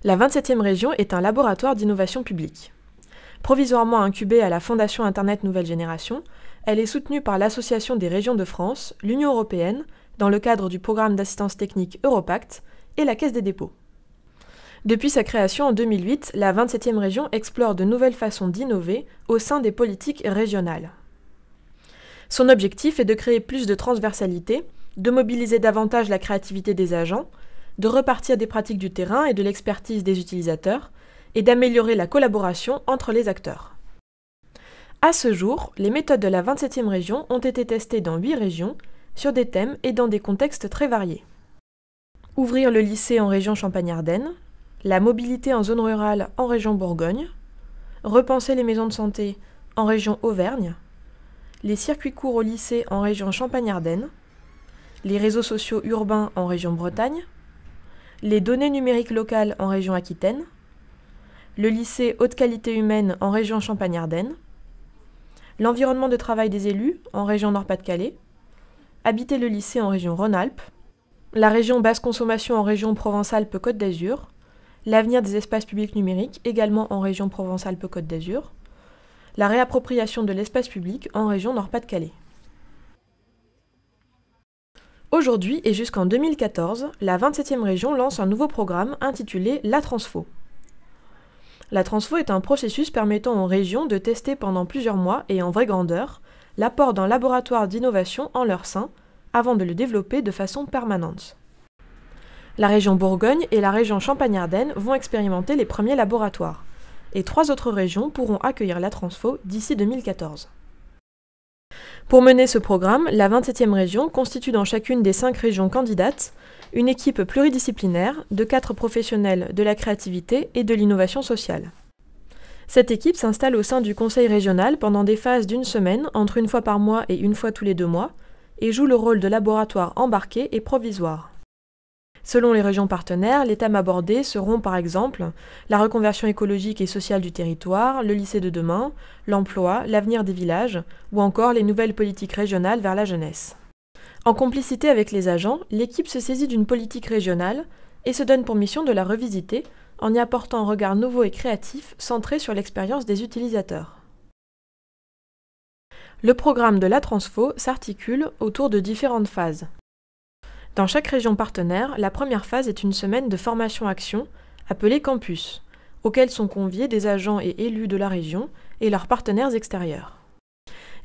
La 27e région est un laboratoire d'innovation publique. Provisoirement incubée à la Fondation Internet Nouvelle Génération, elle est soutenue par l'Association des régions de France, l'Union européenne, dans le cadre du programme d'assistance technique Europact, et la Caisse des dépôts. Depuis sa création en 2008, la 27e région explore de nouvelles façons d'innover au sein des politiques régionales. Son objectif est de créer plus de transversalité, de mobiliser davantage la créativité des agents, de repartir des pratiques du terrain et de l'expertise des utilisateurs, et d'améliorer la collaboration entre les acteurs. À ce jour, les méthodes de la 27e région ont été testées dans 8 régions, sur des thèmes et dans des contextes très variés. Ouvrir le lycée en région Champagne-Ardenne, la mobilité en zone rurale en région Bourgogne, repenser les maisons de santé en région Auvergne, les circuits courts au lycée en région Champagne-Ardenne, les réseaux sociaux urbains en région Bretagne, les données numériques locales en région Aquitaine, le lycée haute qualité humaine en région Champagne-Ardenne, l'environnement de travail des élus en région Nord-Pas-de-Calais, habiter le lycée en région Rhône-Alpes, la région basse consommation en région Provence-Alpes-Côte d'Azur, l'avenir des espaces publics numériques également en région Provence-Alpes-Côte d'Azur, la réappropriation de l'espace public en région Nord-Pas-de-Calais. Aujourd'hui et jusqu'en 2014, la 27e région lance un nouveau programme intitulé La Transfo. La Transfo est un processus permettant aux régions de tester pendant plusieurs mois et en vraie grandeur l'apport d'un laboratoire d'innovation en leur sein avant de le développer de façon permanente. La région Bourgogne et la région Champagne-Ardenne vont expérimenter les premiers laboratoires, et 3 autres régions pourront accueillir la Transfo d'ici 2014. Pour mener ce programme, la 27e région constitue dans chacune des 5 régions candidates une équipe pluridisciplinaire de 4 professionnels de la créativité et de l'innovation sociale. Cette équipe s'installe au sein du conseil régional pendant des phases d'1 semaine, entre 1 fois par mois et 1 fois tous les 2 mois, et joue le rôle de laboratoire embarqué et provisoire. Selon les régions partenaires, les thèmes abordés seront par exemple la reconversion écologique et sociale du territoire, le lycée de demain, l'emploi, l'avenir des villages ou encore les nouvelles politiques régionales vers la jeunesse. En complicité avec les agents, l'équipe se saisit d'une politique régionale et se donne pour mission de la revisiter en y apportant un regard nouveau et créatif centré sur l'expérience des utilisateurs. Le programme de la Transfo s'articule autour de différentes phases. Dans chaque région partenaire, la première phase est une semaine de formation-action, appelée campus, auquel sont conviés des agents et élus de la région et leurs partenaires extérieurs.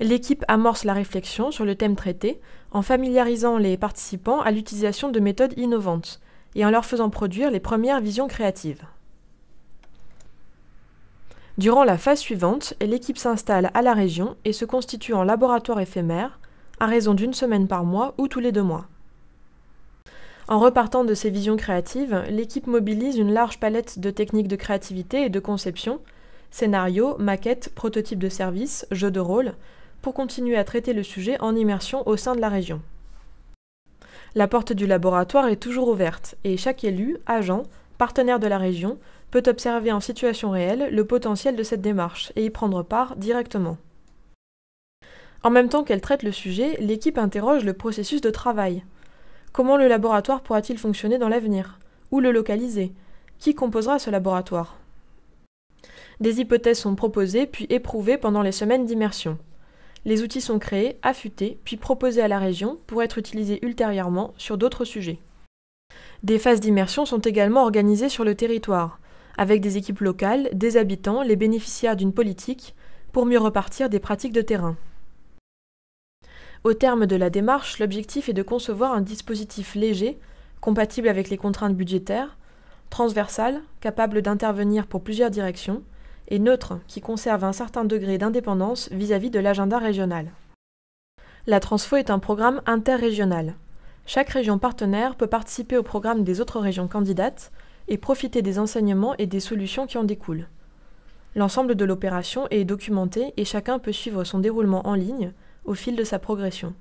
L'équipe amorce la réflexion sur le thème traité en familiarisant les participants à l'utilisation de méthodes innovantes et en leur faisant produire les premières visions créatives. Durant la phase suivante, l'équipe s'installe à la région et se constitue en laboratoire éphémère, à raison d'1 semaine par mois ou tous les 2 mois. En repartant de ces visions créatives, l'équipe mobilise une large palette de techniques de créativité et de conception, scénarios, maquettes, prototypes de services, jeux de rôle, pour continuer à traiter le sujet en immersion au sein de la région. La porte du laboratoire est toujours ouverte et chaque élu, agent, partenaire de la région peut observer en situation réelle le potentiel de cette démarche et y prendre part directement. En même temps qu'elle traite le sujet, l'équipe interroge le processus de travail. Comment le laboratoire pourra-t-il fonctionner dans l'avenir? Où le localiser? Qui composera ce laboratoire? Des hypothèses sont proposées puis éprouvées pendant les semaines d'immersion. Les outils sont créés, affûtés, puis proposés à la région pour être utilisés ultérieurement sur d'autres sujets. Des phases d'immersion sont également organisées sur le territoire, avec des équipes locales, des habitants, les bénéficiaires d'une politique, pour mieux repartir des pratiques de terrain. Au terme de la démarche, l'objectif est de concevoir un dispositif léger, compatible avec les contraintes budgétaires, transversal, capable d'intervenir pour plusieurs directions, et neutre, qui conserve un certain degré d'indépendance vis-à-vis de l'agenda régional. La Transfo est un programme interrégional. Chaque région partenaire peut participer au programme des autres régions candidates et profiter des enseignements et des solutions qui en découlent. L'ensemble de l'opération est documenté et chacun peut suivre son déroulement en ligne au fil de sa progression.